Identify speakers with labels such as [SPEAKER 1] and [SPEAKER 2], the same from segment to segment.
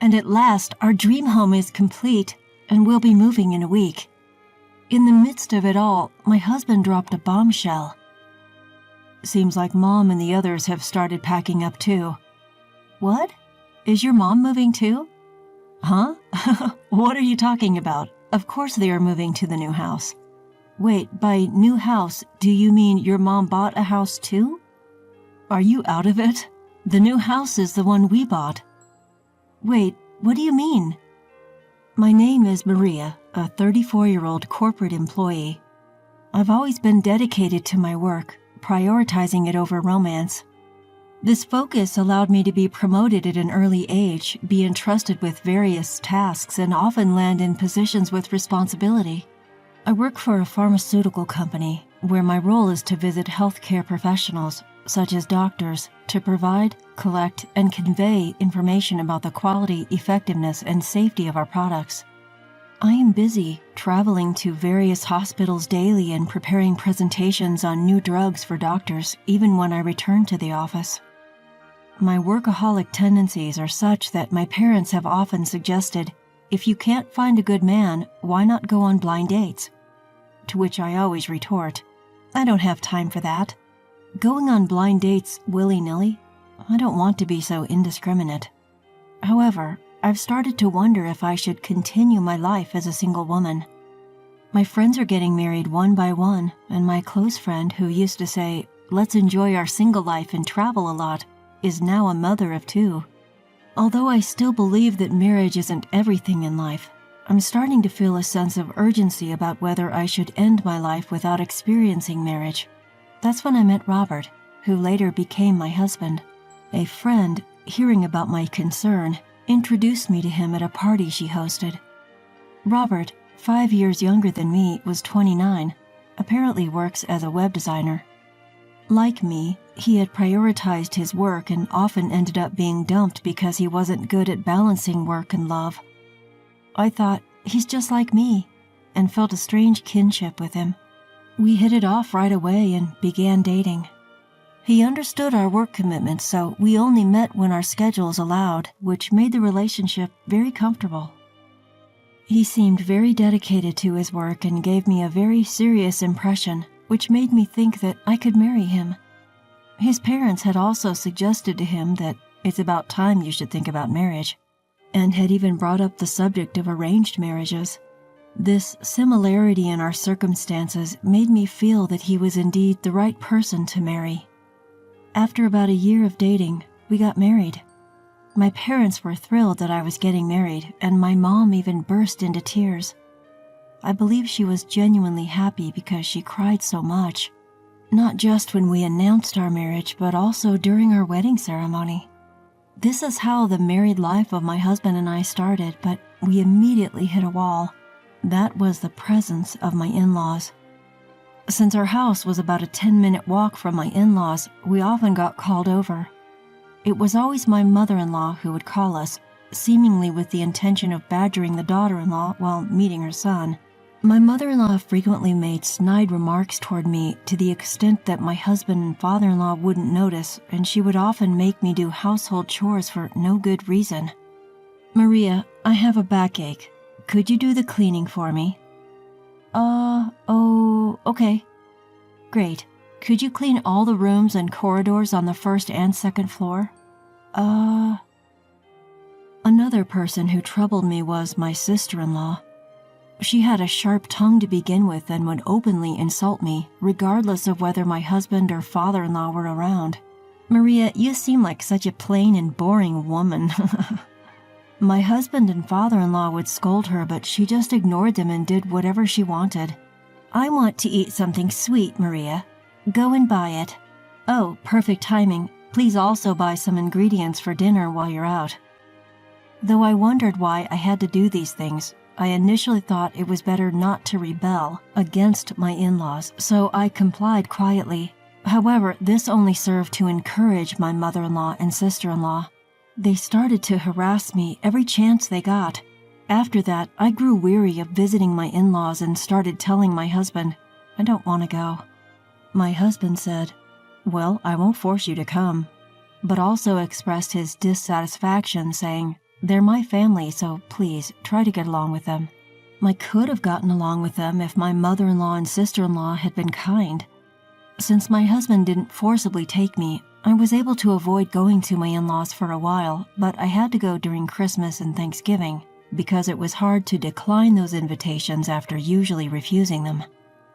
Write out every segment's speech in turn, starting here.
[SPEAKER 1] And at last, our dream home is complete, and we'll be moving in a week. In the midst of it all, my husband dropped a bombshell. Seems like Mom and the others have started packing up too. What? Is your mom moving too? Huh? What are you talking about? Of course they are moving to the new house. Wait, by new house, do you mean your mom bought a house too? Are you out of it? The new house is the one we bought. Wait, what do you mean? My name is Maria, a 34-year-old corporate employee. I've always been dedicated to my work, prioritizing it over romance. This focus allowed me to be promoted at an early age, be entrusted with various tasks, and often land in positions with responsibility. I work for a pharmaceutical company, where my role is to visit healthcare professionals, such as doctors, to provide, collect, and convey information about the quality, effectiveness, and safety of our products. I am busy traveling to various hospitals daily and preparing presentations on new drugs for doctors, even when I return to the office. My workaholic tendencies are such that my parents have often suggested, if you can't find a good man, why not go on blind dates? To which I always retort, I don't have time for that. Going on blind dates willy-nilly? I don't want to be so indiscriminate. However, I've started to wonder if I should continue my life as a single woman. My friends are getting married one by one, and my close friend who used to say, let's enjoy our single life and travel a lot, is now a mother of 2. Although I still believe that marriage isn't everything in life, I'm starting to feel a sense of urgency about whether I should end my life without experiencing marriage. That's when I met Robert, who later became my husband. A friend, hearing about my concern, introduced me to him at a party she hosted. Robert, 5 years younger than me, was 29, apparently works as a web designer. Like me, he had prioritized his work and often ended up being dumped because he wasn't good at balancing work and love. I thought, he's just like me, and felt a strange kinship with him. We hit it off right away and began dating. He understood our work commitments, so we only met when our schedules allowed, which made the relationship very comfortable. He seemed very dedicated to his work and gave me a very serious impression, which made me think that I could marry him. His parents had also suggested to him that it's about time you should think about marriage, and had even brought up the subject of arranged marriages. This similarity in our circumstances made me feel that he was indeed the right person to marry. After about a year of dating, we got married. My parents were thrilled that I was getting married, and my mom even burst into tears. I believe she was genuinely happy because she cried so much, not just when we announced our marriage, but also during our wedding ceremony. This is how the married life of my husband and I started, but we immediately hit a wall. That was the presence of my in-laws. Since our house was about a 10-minute walk from my in-laws, we often got called over. It was always my mother-in-law who would call us, seemingly with the intention of badgering the daughter-in-law while meeting her son. My mother-in-law frequently made snide remarks toward me to the extent that my husband and father-in-law wouldn't notice, and she would often make me do household chores for no good reason. Maria, I have a backache. Could you do the cleaning for me? Okay. Great. Could you clean all the rooms and corridors on the first and second floor? Another person who troubled me was my sister-in-law. She had a sharp tongue to begin with and would openly insult me, regardless of whether my husband or father-in-law were around. Maria, you seem like such a plain and boring woman. My husband and father-in-law would scold her, but she just ignored them and did whatever she wanted. I want to eat something sweet, Maria. Go and buy it. Oh, perfect timing. Please also buy some ingredients for dinner while you're out. Though I wondered why I had to do these things, I initially thought it was better not to rebel against my in-laws, so I complied quietly. However, this only served to encourage my mother-in-law and sister-in-law. They started to harass me every chance they got. After that, I grew weary of visiting my in-laws and started telling my husband, I don't want to go. My husband said, well, I won't force you to come, but also expressed his dissatisfaction, saying, They're my family, so please try to get along with them. I could have gotten along with them if my mother-in-law and sister-in-law had been kind. Since my husband didn't forcibly take me, I was able to avoid going to my in-laws for a while, but I had to go during Christmas and Thanksgiving because it was hard to decline those invitations after usually refusing them.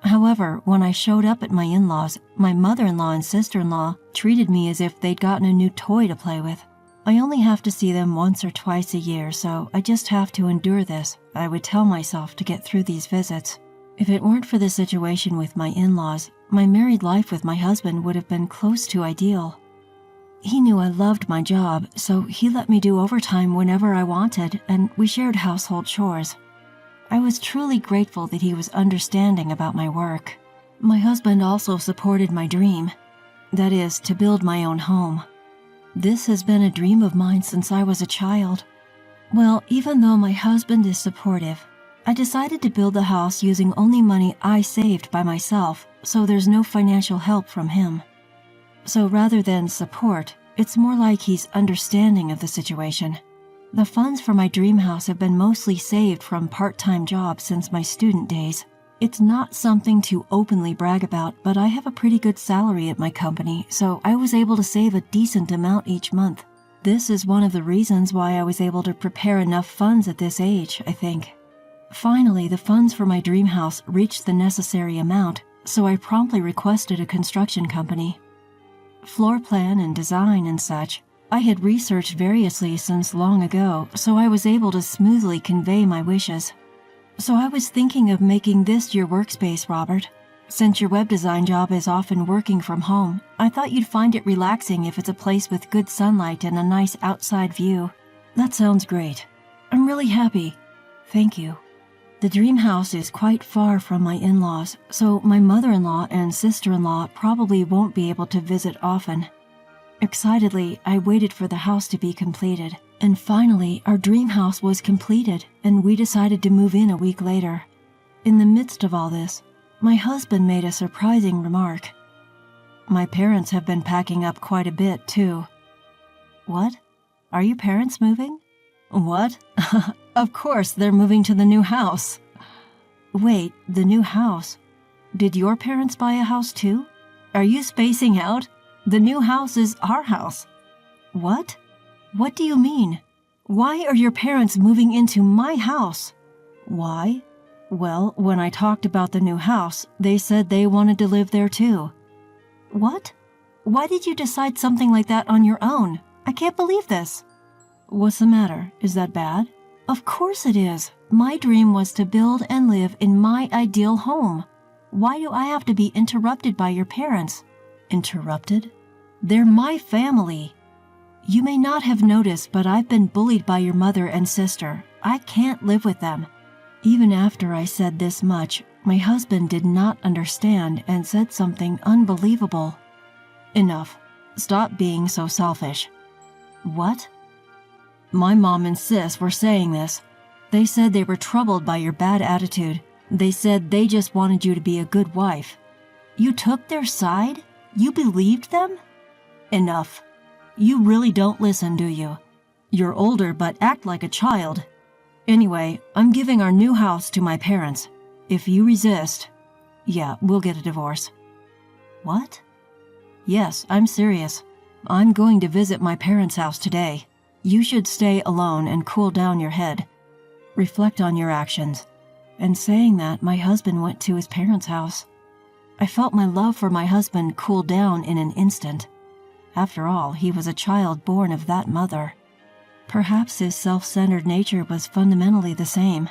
[SPEAKER 1] However, when I showed up at my in-laws, my mother-in-law and sister-in-law treated me as if they'd gotten a new toy to play with. I only have to see them once or twice a year, so I just have to endure this, I would tell myself, to get through these visits. If it weren't for the situation with my in-laws, my married life with my husband would have been close to ideal. He knew I loved my job, so he let me do overtime whenever I wanted, and we shared household chores. I was truly grateful that he was understanding about my work. My husband also supported my dream, that is, to build my own home. This has been a dream of mine since I was a child. Well, even though my husband is supportive, I decided to build the house using only money I saved by myself, so there's no financial help from him. So rather than support, it's more like he's understanding of the situation. The funds for my dream house have been mostly saved from part-time jobs since my student days. It's not something to openly brag about, but I have a pretty good salary at my company, so I was able to save a decent amount each month. This is one of the reasons why I was able to prepare enough funds at this age, I think. Finally, the funds for my dream house reached the necessary amount, so I promptly requested a construction company. Floor plan and design and such, I had researched variously since long ago, so I was able to smoothly convey my wishes. So I was thinking of making this your workspace, Robert. Since your web design job is often working from home, I thought you'd find it relaxing if it's a place with good sunlight and a nice outside view. That sounds great. I'm really happy. Thank you. The dream house is quite far from my in-laws, so my mother-in-law and sister-in-law probably won't be able to visit often. Excitedly, I waited for the house to be completed, and finally our dream house was completed, and we decided to move in a week later. In the midst of all this, my husband made a surprising remark. My parents have been packing up quite a bit, too. What? Are your parents moving? What? Of course, they're moving to the new house. Wait, the new house? Did your parents buy a house too? Are you spacing out? The new house is our house. What? What do you mean? Why are your parents moving into my house? Why? Well, when I talked about the new house, they said they wanted to live there too. What? Why did you decide something like that on your own? I can't believe this. What's the matter? Is that bad? Of course it is. My dream was to build and live in my ideal home. Why do I have to be interrupted by your parents? Interrupted? They're my family. You may not have noticed, but I've been bullied by your mother and sister. I can't live with them. Even after I said this much, my husband did not understand and said something unbelievable. Enough. Stop being so selfish. What? My mom and sis were saying this. They said they were troubled by your bad attitude. They said they just wanted you to be a good wife. You took their side? You believed them? Enough. You really don't listen, do you? You're older but act like a child. Anyway, I'm giving our new house to my parents. If you resist, yeah, we'll get a divorce. What? Yes, I'm serious. I'm going to visit my parents' house today. You should stay alone and cool down your head. Reflect on your actions. And saying that, my husband went to his parents' house. I felt my love for my husband cool down in an instant. After all, he was a child born of that mother. Perhaps his self-centered nature was fundamentally the same.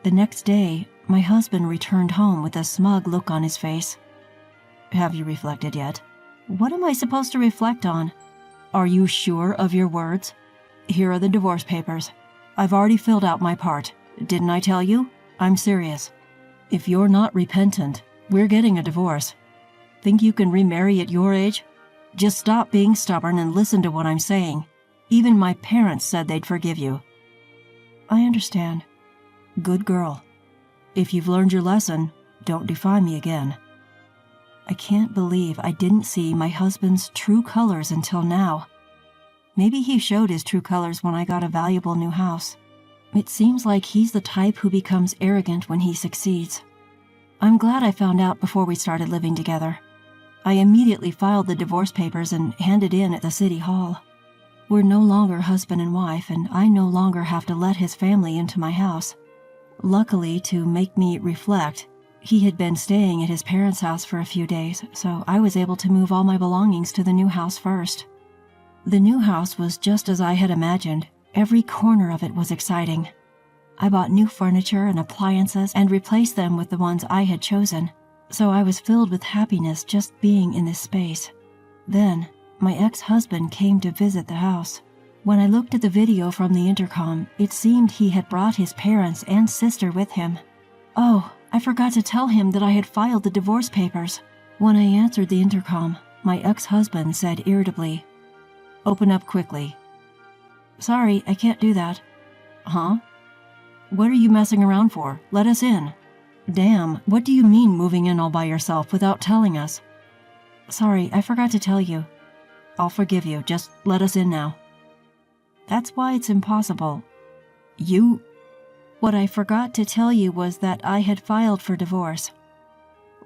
[SPEAKER 1] The next day, my husband returned home with a smug look on his face. Have you reflected yet? What am I supposed to reflect on? Are you sure of your words? Here are the divorce papers. I've already filled out my part. Didn't I tell you? I'm serious. If you're not repentant, we're getting a divorce. Think you can remarry at your age? Just stop being stubborn and listen to what I'm saying. Even my parents said they'd forgive you. I understand. Good girl. If you've learned your lesson, don't defy me again. I can't believe I didn't see my husband's true colors until now. Maybe he showed his true colors when I got a valuable new house. It seems like he's the type who becomes arrogant when he succeeds. I'm glad I found out before we started living together. I immediately filed the divorce papers and handed in at the city hall. We're no longer husband and wife, and I no longer have to let his family into my house. Luckily, to make me reflect, he had been staying at his parents' house for a few days, so I was able to move all my belongings to the new house first. The new house was just as I had imagined. Every corner of it was exciting. I bought new furniture and appliances and replaced them with the ones I had chosen, so I was filled with happiness just being in this space. Then, my ex-husband came to visit the house. When I looked at the video from the intercom, it seemed he had brought his parents and sister with him. Oh, I forgot to tell him that I had filed the divorce papers. When I answered the intercom, my ex-husband said irritably, "Open up quickly." "Sorry, I can't do that." "Huh? What are you messing around for? Let us in." "Damn, what do you mean moving in all by yourself without telling us?" "Sorry, I forgot to tell you." "I'll forgive you, just let us in now." "That's why it's impossible." What I forgot to tell you was that I had filed for divorce."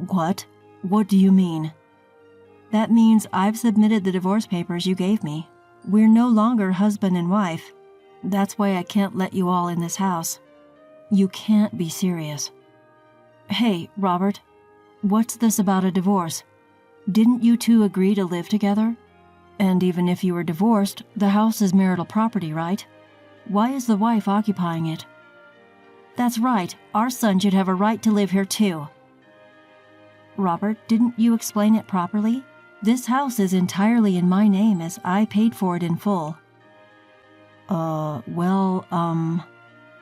[SPEAKER 1] "What? What do you mean?" "That means I've submitted the divorce papers you gave me. We're no longer husband and wife. That's why I can't let you all in this house." "You can't be serious." "Hey, Robert, what's this about a divorce? Didn't you two agree to live together? And even if you were divorced, the house is marital property, right? Why is the wife occupying it?" "That's right, our son should have a right to live here too." "Robert, didn't you explain it properly? This house is entirely in my name as I paid for it in full."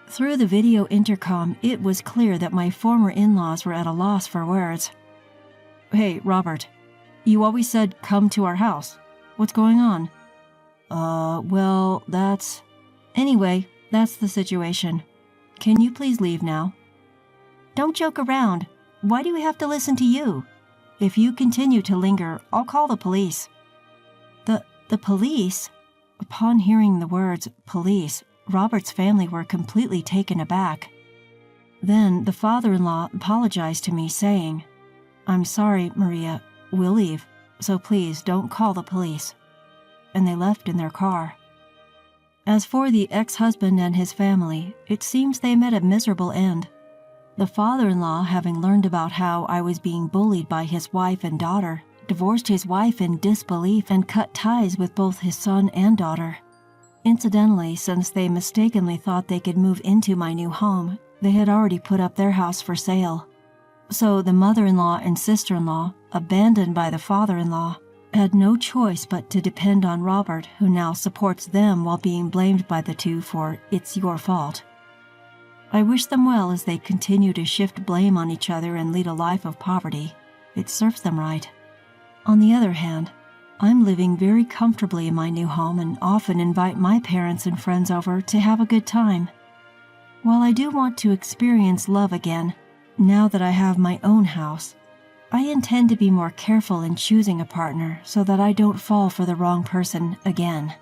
[SPEAKER 1] Through the video intercom, it was clear that my former in-laws were at a loss for words. "Hey, Robert, you always said come to our house. What's going on?" Anyway, that's the situation. Can you please leave now?" "Don't joke around. Why do we have to listen to you? If you continue to linger, I'll call the police." The police?" Upon hearing the words, police, Robert's family were completely taken aback. Then the father-in-law apologized to me, saying, "I'm sorry, Maria, we'll leave, so please don't call the police." And they left in their car. As for the ex-husband and his family, it seems they met a miserable end. The father-in-law, having learned about how I was being bullied by his wife and daughter, divorced his wife in disbelief and cut ties with both his son and daughter. Incidentally, since they mistakenly thought they could move into my new home, they had already put up their house for sale. So the mother-in-law and sister-in-law, abandoned by the father-in-law, had no choice but to depend on Robert, who now supports them while being blamed by the two for "it's your fault." I wish them well as they continue to shift blame on each other and lead a life of poverty. It serves them right. On the other hand, I'm living very comfortably in my new home and often invite my parents and friends over to have a good time. While I do want to experience love again, now that I have my own house, I intend to be more careful in choosing a partner so that I don't fall for the wrong person again.